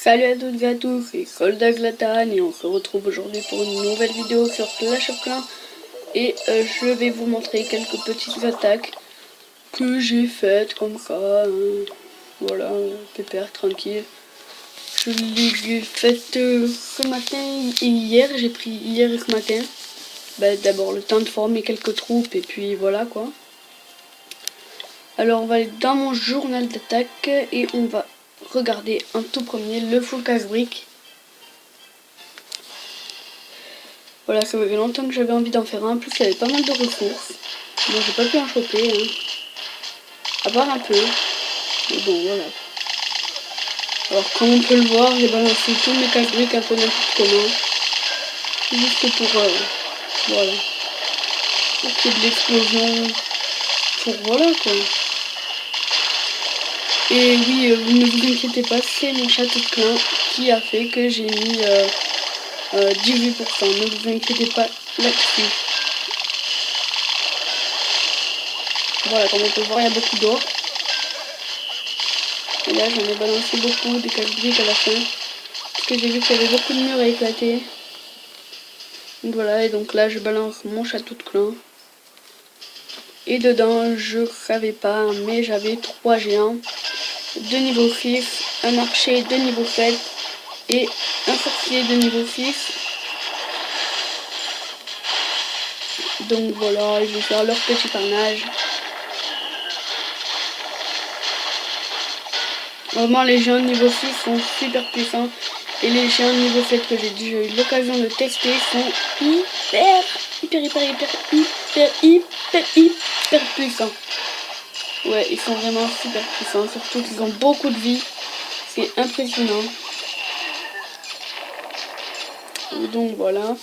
Salut à toutes et à tous, c'est Soldat Zlatan et on se retrouve aujourd'hui pour une nouvelle vidéo sur Clash of Clans. Et je vais vous montrer quelques petites attaques que j'ai faites comme ça. Voilà, pépère, tranquille. Je les ai faites ce matin et hier, j'ai pris hier et ce matin. D'abord le temps de former quelques troupes et puis voilà quoi. Alors on va aller dans mon journal d'attaque et on va regarder en tout premier le full casse-brique. Voilà, ça faisait longtemps que j'avais envie d'en faire un. En plus, il y avait pas mal de ressources. Bon, j'ai pas pu en choper, hein. À part un peu. Mais bon, voilà. Alors, comme on peut le voir, j'ai balancé tous mes casse-briques un peu n'importe comment. Juste pour, voilà. Pour qu'il y ait de l'explosion. Pour, voilà, quoi. Et oui, vous ne vous inquiétez pas, c'est mon château de clan qui a fait que j'ai mis 18%. Ne vous inquiétez pas là-dessus. Voilà, comme on peut voir, il y a beaucoup d'or. Et là, j'en ai balancé beaucoup, des casse-briques à la fin. Parce que j'ai vu qu'il y avait beaucoup de murs à éclater. Donc voilà, et donc là, je balance mon château de clan. Et dedans, je savais pas, mais j'avais 3 géants de niveau 6, un archer de niveau 7 et un sorcier de niveau 6. Donc voilà, ils vont faire leur petit carnage. Vraiment, les géants niveau 6 sont super puissants. Et les géants niveau 7 que j'ai déjà eu l'occasion de tester sont hyper puissants. Ouais, ils sont vraiment super puissants. Surtout qu'ils ont beaucoup de vie. C'est impressionnant. Donc voilà.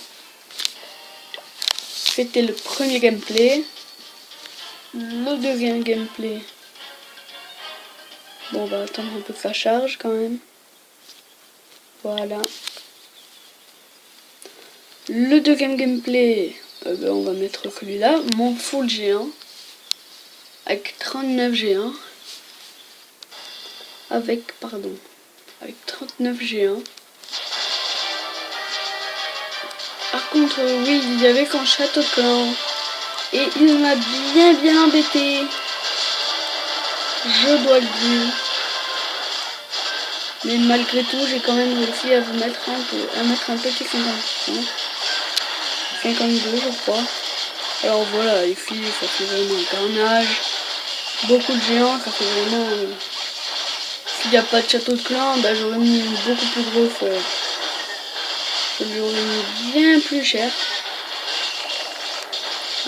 C'était le premier gameplay. Le deuxième gameplay. Bon, on va attendre un peu que ça charge quand même. Voilà. Le deuxième gameplay, on va mettre celui-là, mon full géant, avec 39 géants, avec 39 géants. Par contre, oui, il y avait qu'un château de clan, et il m'a bien embêté, je dois le dire. Mais malgré tout, j'ai quand même réussi à vous mettre un petit 50%. 52 je crois. Alors voilà, ici ça fait vraiment un carnage. Beaucoup de géants, ça fait vraiment... S'il n'y a pas de château de clan, j'aurais mis une beaucoup plus grosse... je lui aurais mis bien plus cher.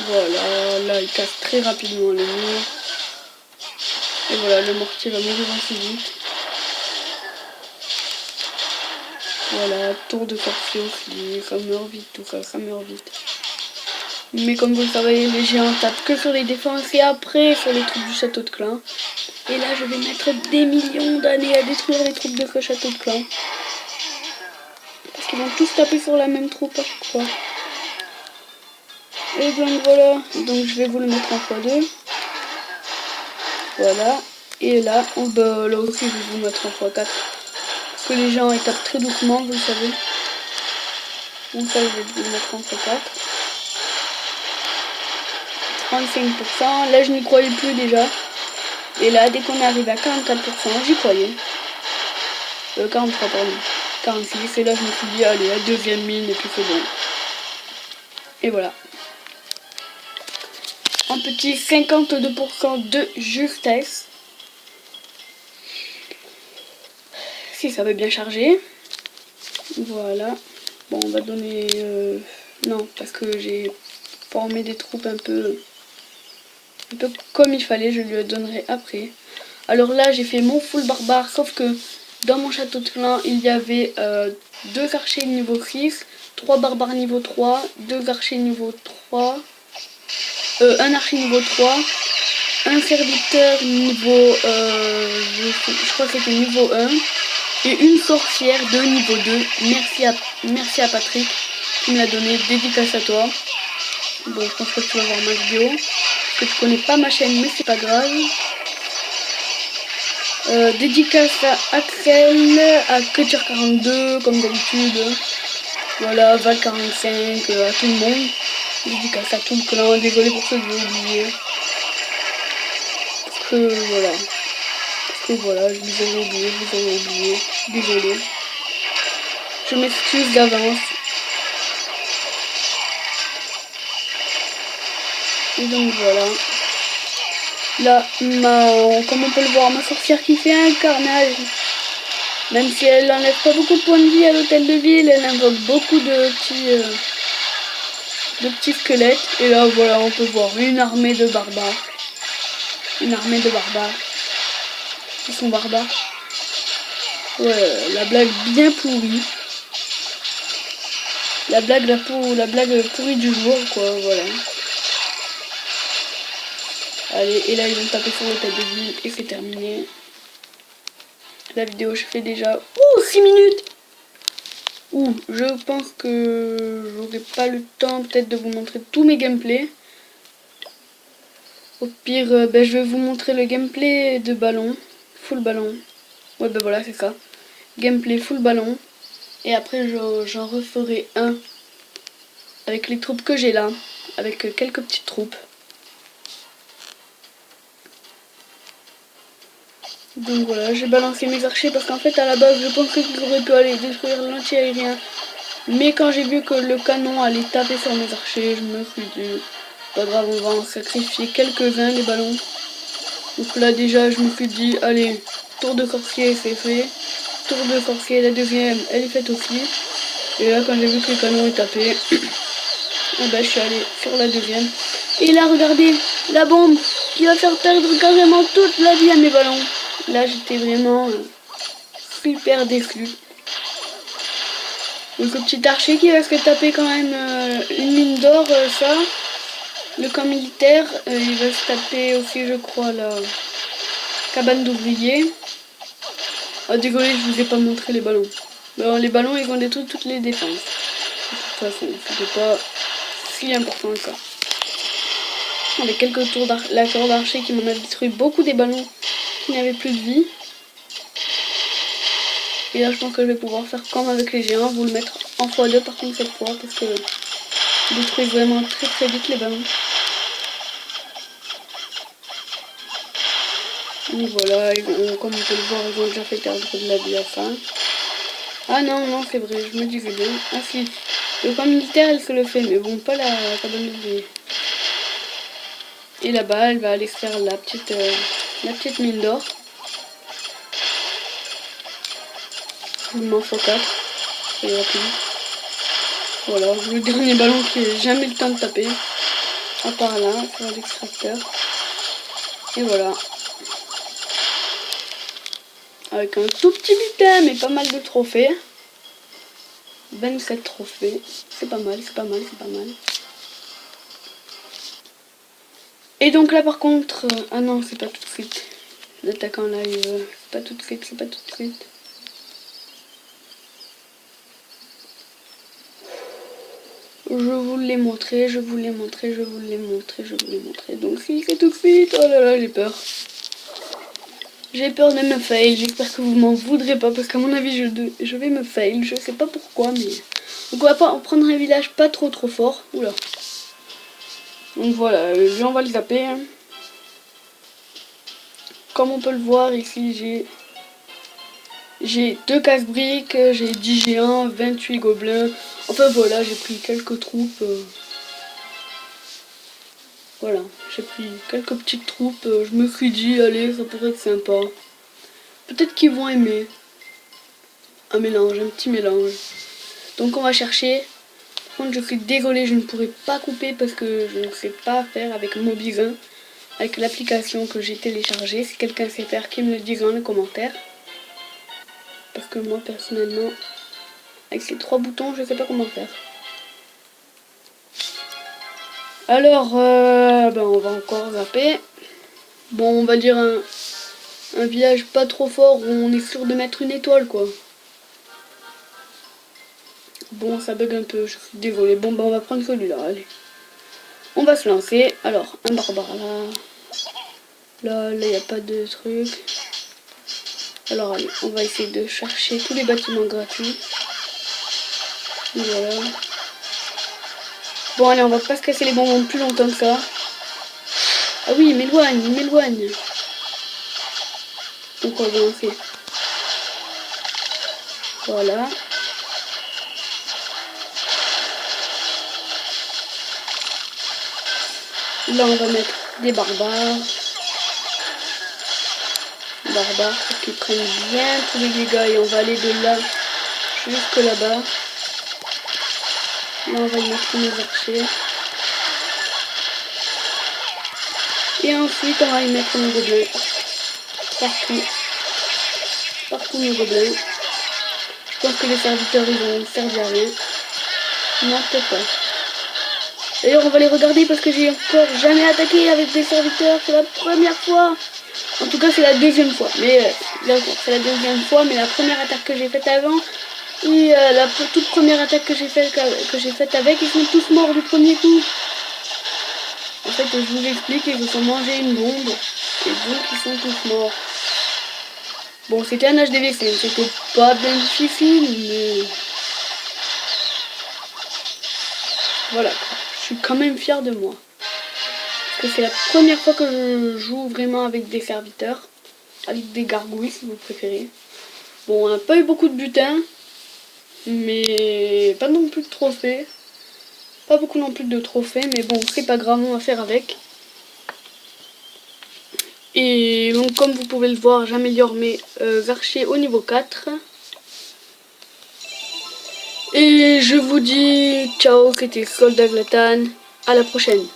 Voilà, là il casse très rapidement le mur. Et voilà, le mortier va mourir assez vite. Voilà, tour de forfait aussi, ça meurt vite, tout ça, ça meurt vite. Mais comme vous le savez, les géants tapent que sur les défenses et après sur les troupes du château de clan. Et là, je vais mettre des millions d'années à détruire les troupes de ce château de clan. Parce qu'ils vont tous taper sur la même troupe à chaque fois. Et donc voilà, donc je vais vous le mettre en x2. Voilà. Et là, là aussi, je vais vous mettre en x4. Parce que les gens ils tapent très doucement, vous le savez. Donc ça, je vais vous le mettre en x4. 35%, là je n'y croyais plus déjà. Et là, dès qu'on arrive à 44%, j'y croyais. 43, pardon. 46, et là je me suis dit, allez, la deuxième mine, et puis c'est bon. Et voilà. Un petit 52% de justesse. Si ça veut bien charger. Voilà. Bon, on va donner... non, parce que j'ai formé des troupes un peu comme il fallait, je lui donnerai après. Alors là, j'ai fait mon full barbare, sauf que dans mon château de clan, il y avait 2 archers niveau 6, 3 barbares niveau 3, 2 archers niveau 3, un archer niveau 3, un serviteur niveau, je crois que c'était niveau 1, et une sorcière de niveau 2. Merci à Patrick qui me l'a donné, dédicace à toi. Bon, je pense que tu vas voir ma vidéo. Que tu connais pas ma chaîne, mais c'est pas grave. Dédicace à Axel, à Kutcher42 comme d'habitude. Voilà, Val45, à tout le monde. Dédicace à tout le clan. Désolé pour ceux que j'ai oublié. Parce que voilà, je vous avais oublié. Désolé. Je m'excuse d'avance. Et donc voilà. Là, comme on peut le voir, ma sorcière qui fait un carnage. Même si elle n'enlève pas beaucoup de points de vie à l'hôtel de ville, elle invoque beaucoup de petits squelettes. Et là, voilà, on peut voir une armée de barbares. Une armée de barbares. Ils sont barbares. Ouais, la blague bien pourrie. La blague pourrie du jour, quoi, voilà. Allez, et là, ils vont taper sur l'hôtel de ville et c'est terminé. La vidéo, je fais déjà 6 minutes. Je pense que j'aurai pas le temps peut-être de vous montrer tous mes gameplays. Au pire, je vais vous montrer le gameplay de ballon. Full ballon. Ouais, voilà, c'est ça. Gameplay full ballon. Et après, j'en referai un avec les troupes que j'ai là. Avec quelques petites troupes. Donc voilà, j'ai balancé mes archers parce qu'en fait, à la base, je pensais qu'ils auraient pu aller détruire l'anti-aérien. Mais quand j'ai vu que le canon allait taper sur mes archers, je me suis dit, pas grave, on va en sacrifier quelques-uns les ballons. Donc là déjà, je me suis dit, allez, tour de sorcier, c'est fait. Tour de sorcier, la deuxième, elle est faite aussi. Et là, quand j'ai vu que le canon est tapé, je suis allée sur la deuxième. Et là, regardez, la bombe qui va faire perdre carrément toute la vie à mes ballons. Là, j'étais vraiment super déçu. Donc le petit archer qui va se taper quand même une mine d'or, ça. Le camp militaire, il va se taper aussi, je crois, la cabane d'ouvriers. Ah, désolé, je vous ai pas montré les ballons. Alors, les ballons, ils vont détruire toutes les défenses. De toute façon, c'était pas si important que ça. Avec quelques tours la tour d'archer qui m'en a détruit beaucoup des ballons qui n'avaient plus de vie. Et là, je pense que je vais pouvoir faire comme avec les géants, vous le mettre en x2 par contre cette fois, parce que je détruis vraiment très vite les ballons. Donc voilà, comme on peut le voir, ils ont déjà fait perdre de la vie à ça. Ah non, c'est vrai, je me disais bien. Ah si, le camp militaire, elle se le fait, mais bon, pas la cabane d'ouvriers. Et là-bas, elle va aller se faire la petite mine d'or. Je m'en faut 4. Et rapide. Voilà, le dernier ballon qui n'a jamais le temps de taper. À part là, sur l'extracteur. Et voilà. Avec un tout petit butin, mais pas mal de trophées. 27 trophées. C'est pas mal. Et donc là par contre... ah non, c'est pas tout de suite. L'attaque en live. C'est pas tout de suite. Je vous l'ai montré. Donc si c'est tout de suite. Oh là là, j'ai peur. J'ai peur de me fail. J'espère que vous m'en voudrez pas. Parce qu'à mon avis, je vais me fail. Je sais pas pourquoi, mais... Donc on va pas prendre un village pas trop fort. Oula. Donc voilà, lui on va le taper. Hein. Comme on peut le voir ici, j'ai 2 casse-briques, j'ai 10 géants, 28 gobelins. Enfin voilà, j'ai pris quelques troupes. Voilà, j'ai pris quelques petites troupes. Je me suis dit, allez, ça pourrait être sympa. Peut-être qu'ils vont aimer. Un petit mélange. Donc on va chercher. Par contre, je suis désolée, je ne pourrai pas couper parce que je ne sais pas faire avec Mobizen. Avec l'application que j'ai téléchargée. Si quelqu'un sait faire, qu'il me le dise dans les commentaires. Parce que moi, personnellement, avec ces 3 boutons, je sais pas comment faire. Alors, on va encore zapper. Bon, on va dire un village pas trop fort où on est sûr de mettre une étoile, quoi. Bon, ça bug un peu, je suis désolée. Bon, on va prendre celui-là, allez. On va se lancer. Alors, un barbare là. Là, il n'y a pas de truc. Alors allez, on va essayer de chercher tous les bâtiments gratuits. Voilà. Bon allez, on va pas se casser les bonbons plus longtemps que ça. Ah oui, il m'éloigne, il m'éloigne. Donc on va lancer. Voilà. Là on va mettre des barbares. Pour qu'ils prennent bien tous les dégâts et on va aller de là jusque là-bas. Là on va y mettre nos archers. Et ensuite on va y mettre nos gobelins. Partout nos gobelins. Je pense que les serviteurs ils vont servir à rien. Non, peut-être pas. D'ailleurs on va les regarder parce que j'ai encore jamais attaqué avec des serviteurs. C'est la première fois. En tout cas c'est la deuxième fois. Mais c'est la deuxième fois. Mais la première attaque que j'ai faite avant. Et la toute première attaque que j'ai faite avec, ils sont tous morts du premier coup. En fait, je vous explique, ils se sont mangés une bombe. Et donc, ils sont tous morts. Bon, c'était un HDV5, c'était pas bien difficile, mais... Voilà, je suis quand même fière de moi. Parce que c'est la première fois que je joue vraiment avec des serviteurs. Avec des gargouilles, si vous préférez. Bon, on n'a pas eu beaucoup de butin. Mais pas non plus de trophées. Pas beaucoup non plus de trophées, mais bon, c'est pas grave, on va faire avec. Et donc, comme vous pouvez le voir, j'améliore mes archers au niveau 4. Et je vous dis ciao, c'était Soldat Glatan. À la prochaine.